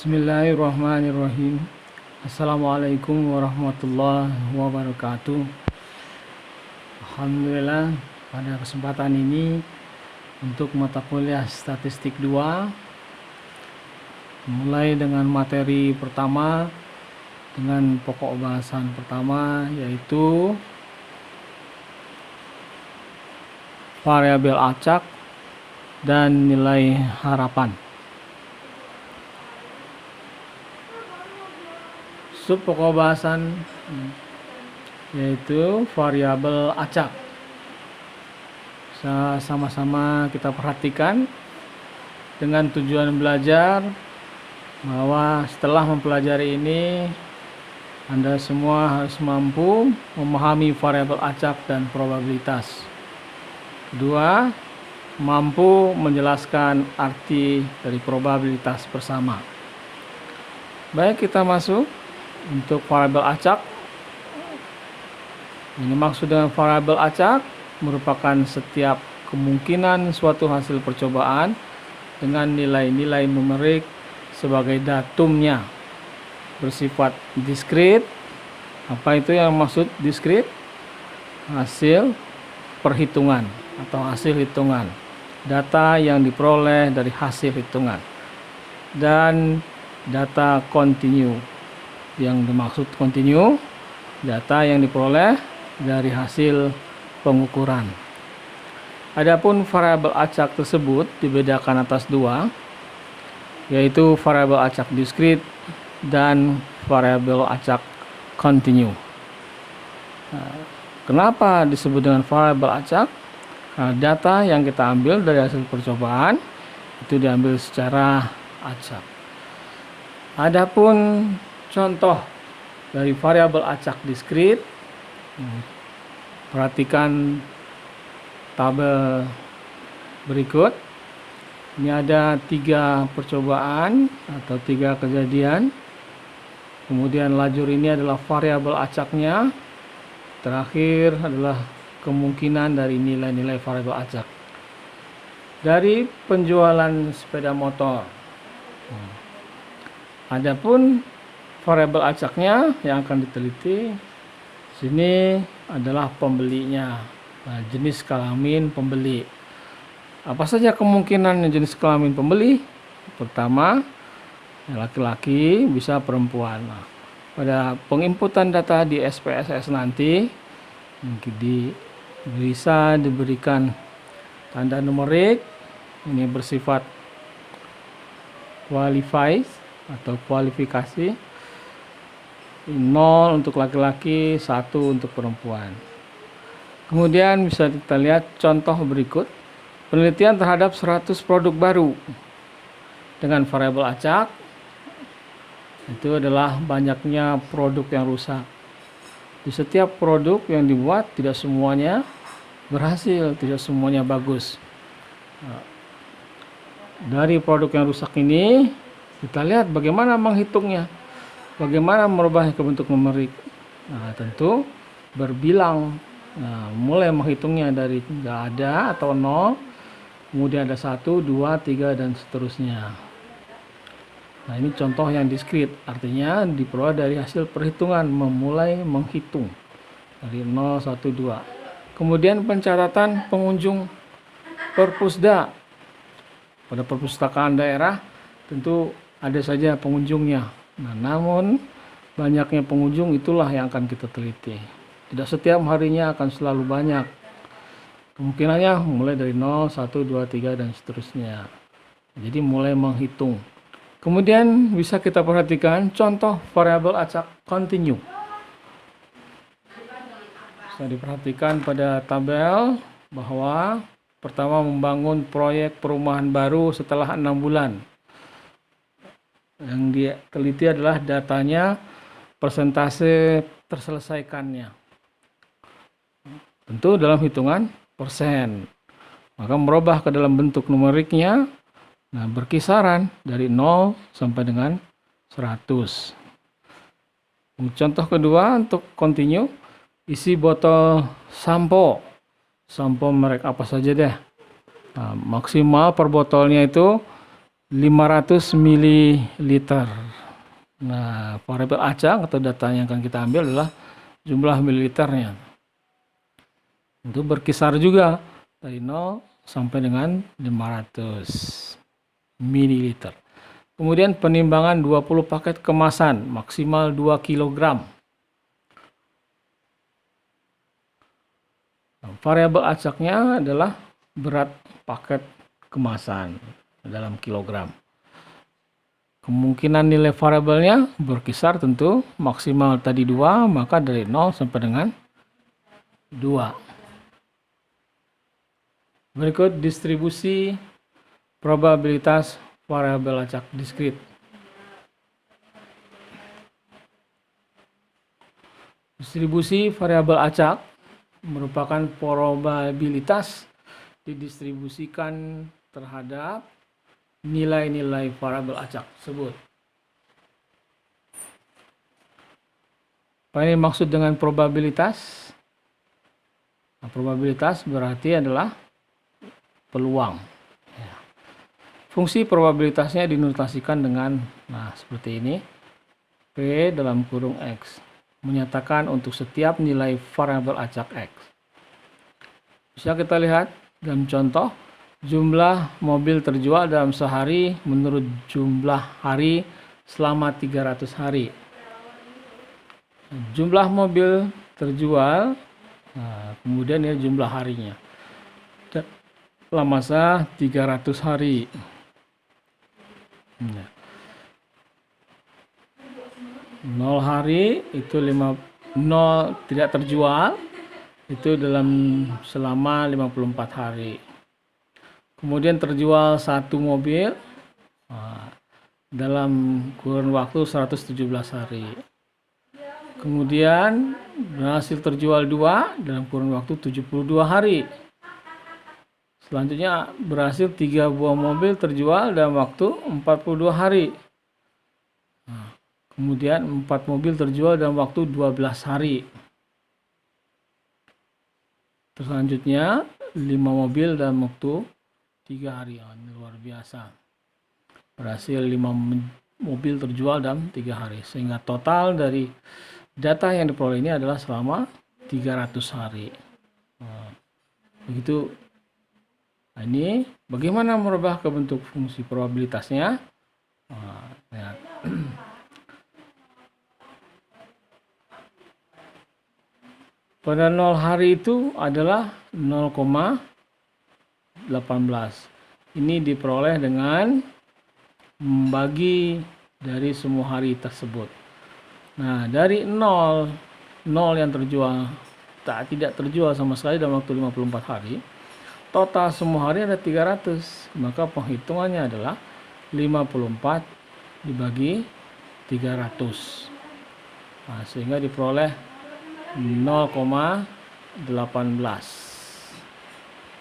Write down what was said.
Bismillahirrahmanirrahim. Assalamualaikum warahmatullahi wabarakatuh. Alhamdulillah, pada kesempatan ini untuk mata kuliah statistik 2 mulai dengan materi pertama dengan pokok bahasan pertama, yaitu variabel acak dan nilai harapan. Sub pokok bahasan yaitu variabel acak. Sama-sama kita perhatikan dengan tujuan belajar bahwa setelah mempelajari ini Anda semua harus mampu memahami variabel acak dan probabilitas. Kedua, mampu menjelaskan arti dari probabilitas bersama. Baik, kita masuk untuk variabel acak. Ini maksud dengan variabel acak merupakan setiap kemungkinan suatu hasil percobaan dengan nilai-nilai numerik sebagai datumnya, bersifat diskrit. Apa itu yang maksud diskrit? Hasil perhitungan atau hasil hitungan, data yang diperoleh dari hasil hitungan. Dan data kontinu, yang dimaksud kontinu, data yang diperoleh dari hasil pengukuran. Adapun variabel acak tersebut dibedakan atas dua, yaitu variabel acak diskrit dan variabel acak kontinu. Kenapa disebut dengan variabel acak? Karena data yang kita ambil dari hasil percobaan itu diambil secara acak. Adapun contoh dari variabel acak diskrit, perhatikan tabel berikut. Ini ada 3 percobaan atau 3 kejadian. Kemudian lajur ini adalah variabel acaknya. Terakhir adalah kemungkinan dari nilai-nilai variabel acak. Dari penjualan sepeda motor. Adapun variabel acaknya yang akan diteliti sini adalah pembelinya, jenis kelamin pembeli. Apa saja kemungkinan jenis kelamin pembeli? Pertama, laki-laki, bisa perempuan. Pada penginputan data di SPSS nanti bisa diberikan tanda numerik, ini bersifat qualified atau kualifikasi, 0 untuk laki-laki, 1 untuk perempuan. Kemudian bisa kita lihat contoh berikut. Penelitian terhadap 100 produk baru dengan variabel acak. Itu adalah banyaknya produk yang rusak. Di setiap produk yang dibuat tidak semuanya berhasil, tidak semuanya bagus. Dari produk yang rusak ini kita lihat bagaimana menghitungnya, bagaimana merubahnya ke bentuk numerik. Tentu berbilang, mulai menghitungnya dari tidak ada atau 0, kemudian ada 1, 2, 3 dan seterusnya. Ini contoh yang diskrit, artinya diperoleh dari hasil perhitungan, memulai menghitung dari 0, 1, 2. Kemudian pencatatan pengunjung perpusda. Pada perpustakaan daerah tentu ada saja pengunjungnya. Namun banyaknya pengunjung itulah yang akan kita teliti. Tidak setiap harinya akan selalu banyak. Kemungkinannya mulai dari 0, 1, 2, 3 dan seterusnya. Jadi mulai menghitung. Kemudian bisa kita perhatikan contoh variabel acak kontinu. Bisa diperhatikan pada tabel bahwa pertama membangun proyek perumahan baru setelah 6 bulan. Yang diteliti adalah datanya, persentase terselesaikannya. Tentu dalam hitungan persen. Maka merubah ke dalam bentuk numeriknya, berkisaran dari 0 sampai dengan 100. Contoh kedua untuk kontinu, isi botol sampo. Sampo merek apa saja deh. Maksimal per botolnya itu 500 ml. Nah, variabel acak atau data yang akan kita ambil adalah jumlah mililiternya. Itu berkisar juga dari 0 sampai dengan 500 ml. Kemudian penimbangan 20 paket kemasan maksimal 2 kg. Variabel acaknya adalah berat paket kemasan dalam kilogram. Kemungkinan nilai variabelnya berkisar tentu maksimal tadi 2, maka dari 0 sampai dengan 2. Berikut distribusi probabilitas variabel acak diskrit. Distribusi variabel acak merupakan probabilitas didistribusikan terhadap nilai-nilai variabel acak tersebut. Apa ini maksud dengan probabilitas? Nah, probabilitas berarti adalah peluang. Ya. Fungsi probabilitasnya dinotasikan dengan, nah seperti ini, P dalam kurung X, menyatakan untuk setiap nilai variabel acak X. Bisa kita lihat dalam contoh, jumlah mobil terjual dalam sehari menurut jumlah hari selama 300 hari. Jumlah mobil terjual, nah, kemudian ya jumlah harinya. Dalam masa 300 hari. Nah. 0 hari itu 0 tidak terjual itu selama 54 hari. Kemudian terjual 1 mobil dalam kurun waktu 117 hari. Kemudian berhasil terjual 2 dalam kurun waktu 72 hari. Selanjutnya berhasil 3 buah mobil terjual dalam waktu 42 hari. Kemudian 4 mobil terjual dalam waktu 12 hari. Selanjutnya 5 mobil dalam waktu 3 hari. Ini luar biasa. Berhasil 5 mobil terjual dalam 3 hari. Sehingga total dari data yang diperoleh ini adalah selama 300 hari. Begitu. Nah, ini bagaimana merubah ke bentuk fungsi probabilitasnya? Lihat. Pada 0 hari itu adalah 0,18. Ini diperoleh dengan membagi dari semua hari tersebut. Nah, dari 0 yang terjual, tidak terjual sama sekali dalam waktu 54 hari, total semua hari ada 300, maka penghitungannya adalah 54 dibagi 300. Nah, sehingga diperoleh 0,18.